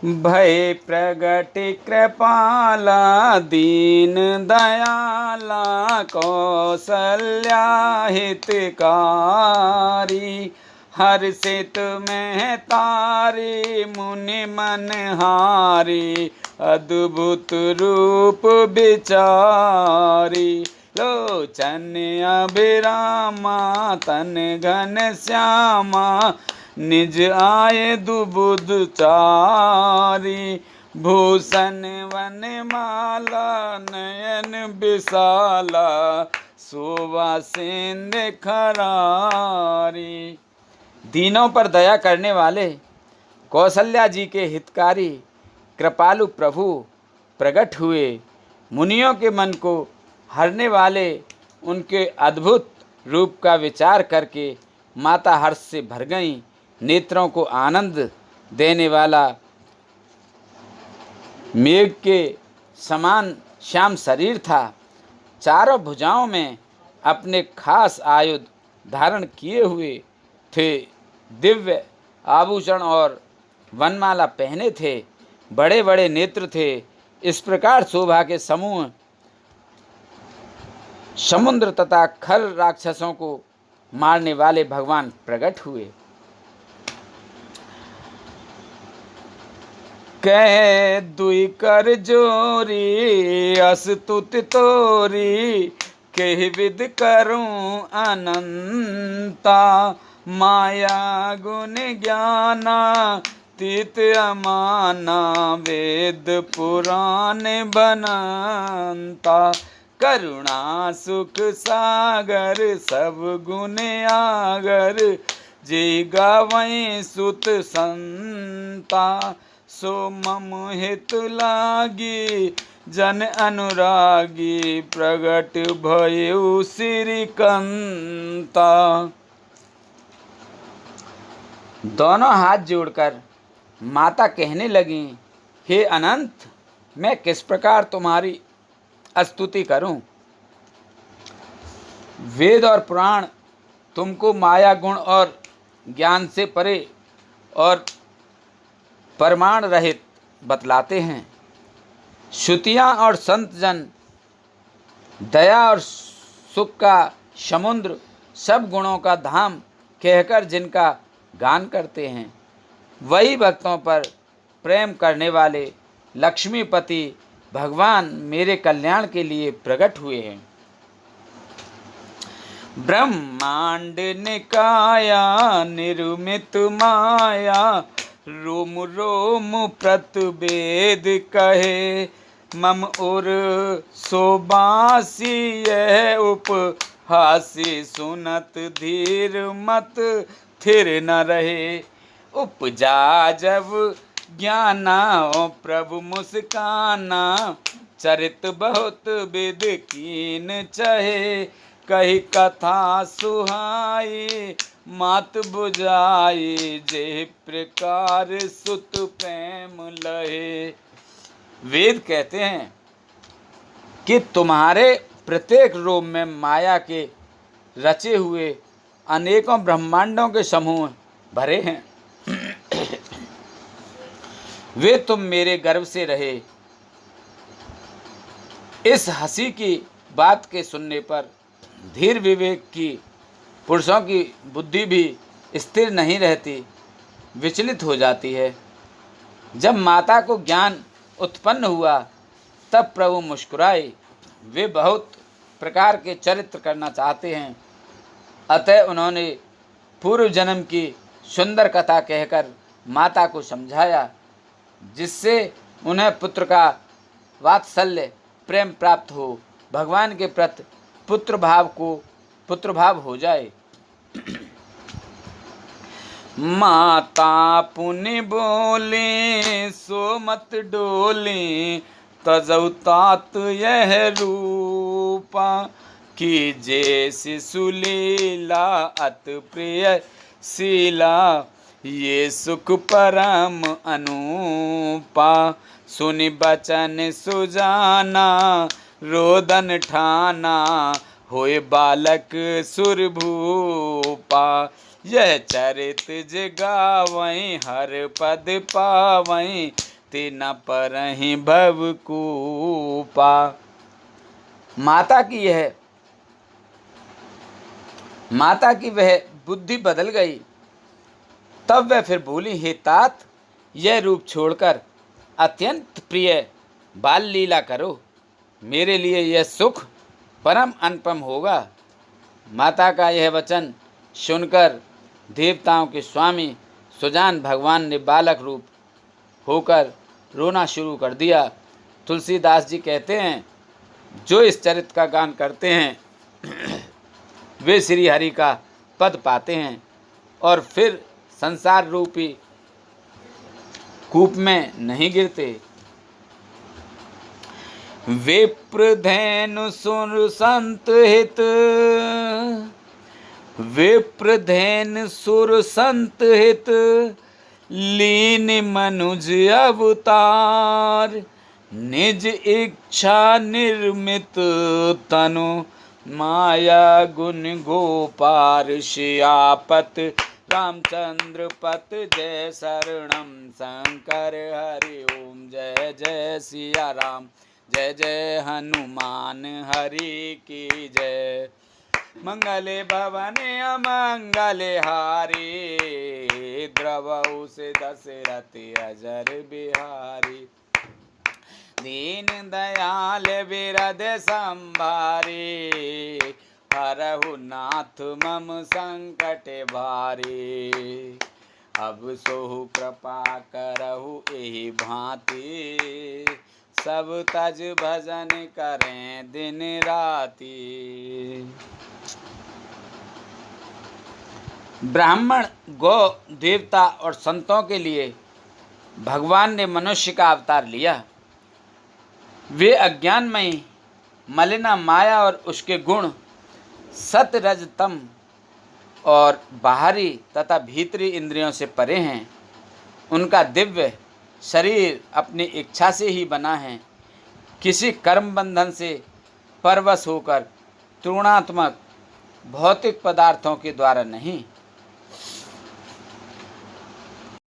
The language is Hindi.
भय प्रगट कृपाला दीन दयाला कौसल्या हितकारी। हर्षित में तारी मुनि मन हारी अद्भुत रूप विचारी। लोचन अभिरामा तन घन श्यामा निज आए दुबुध चारी। भूषण वन माला नयन विशाला शोभा सिंध खरारी। दीनों पर दया करने वाले कौशल्या जी के हितकारी कृपालु प्रभु प्रकट हुए। मुनियों के मन को हरने वाले उनके अद्भुत रूप का विचार करके माता हर्ष से भर गईं। नेत्रों को आनंद देने वाला मेघ के समान श्याम शरीर था। चारों भुजाओं में अपने खास आयुध धारण किए हुए थे। दिव्य आभूषण और वनमाला पहने थे। बड़े बड़े नेत्र थे। इस प्रकार शोभा के समूह समुद्र तथा खर राक्षसों को मारने वाले भगवान प्रकट हुए। कह दुई कर जोरी अस्तुति तोरी कह विद करूं अनंता। माया गुण ज्ञाना तीत अमाना वेद पुराण बनंता। करुणा सुख सागर सब गुण आगर जे गावै सुत संता। सो मम हित लागी जन अनुरागी प्रगट भयउ श्रीकंता। दोनों हाथ जोड़कर माता कहने लगी, हे अनंत, मैं किस प्रकार तुम्हारी स्तुति करूं। वेद और पुराण तुमको माया गुण और ज्ञान से परे और प्रमाण रहित बतलाते हैं। श्रुतियाँ और संत जन दया और सुख का समुद्र सब गुणों का धाम कहकर जिनका गान करते हैं, वही भक्तों पर प्रेम करने वाले लक्ष्मीपति भगवान मेरे कल्याण के लिए प्रकट हुए हैं। ब्रह्मांड निकाया निर्मित माया रोम रोम प्रतिवेद कहे। मम उर सोबासी यह उपहासी सुनत धीर मत थिर न रहे। उपजा जब ज्ञाना ओ प्रभु मुस्काना चरित बहुत विद कीन चहे। कही कथा सुहाई मात बुझाई जे प्रकार सुत प्रेम लहे। वेद कहते हैं कि तुम्हारे प्रत्येक रोम में माया के रचे हुए अनेकों ब्रह्मांडों के समूह भरे हैं। वे तुम मेरे गर्भ से रहे। इस हंसी की बात के सुनने पर धीर विवेक की पुरुषों की बुद्धि भी स्थिर नहीं रहती, विचलित हो जाती है। जब माता को ज्ञान उत्पन्न हुआ तब प्रभु मुस्कुराए। वे बहुत प्रकार के चरित्र करना चाहते हैं, अतः उन्होंने पूर्व जन्म की सुंदर कथा कहकर माता को समझाया, जिससे उन्हें पुत्र का वात्सल्य प्रेम प्राप्त हो, भगवान के प्रति पुत्र भाव हो जाए। माता पुनि बोले सो मत डोले तजौ तात यह रूपा। कि जे शिशु लीला अत प्रिय शीला ये सुख परम अनूपा। सुनि बचन सुजाना रोदन ठाना होए बालक सुरभूपा। यह चरित जगावई हर पद पावई ते न परहि भवकूपा। माता की वह बुद्धि बदल गई। तब वह फिर बोली, हे तात, यह रूप छोड़कर अत्यंत प्रिय बाल लीला करो, मेरे लिए यह सुख परम अनुपम होगा। माता का यह वचन सुनकर देवताओं के स्वामी सुजान भगवान ने बालक रूप होकर रोना शुरू कर दिया। तुलसीदास जी कहते हैं, जो इस चरित्र का गान करते हैं वे श्री हरि का पद पाते हैं और फिर संसार रूपी कूप में नहीं गिरते। विप्रधेनु सुर संत हित, विप्रधेनु सुर संत हित, लीन मनुज अवतार, निज इच्छा निर्मित तनु, माया गुण गोपार, श्यापत रामचंद्र पत, जय शरणम शंकर हरि ओम, जय जय सिया राम, जय जय हनुमान हरि की जय। मंगले भवने अमंगले हारी, द्रवहु से दशरथ अजर बिहारी, दीन दयाल बिरद संभारी, हरहु नाथ मम संकट भारी, अब सोहु कृपा करहु एहि भांति, सब तज भजन करें दिन राति। ब्राह्मण, गौ, देवता और संतों के लिए भगवान ने मनुष्य का अवतार लिया। वे अज्ञानमयी मलिना माया और उसके गुण सत रज तम और बाहरी तथा भीतरी इंद्रियों से परे हैं। उनका दिव्य शरीर अपनी इच्छा से ही बना है, किसी कर्म बंधन से परवश होकर तृणात्मक भौतिक पदार्थों के द्वारा नहीं।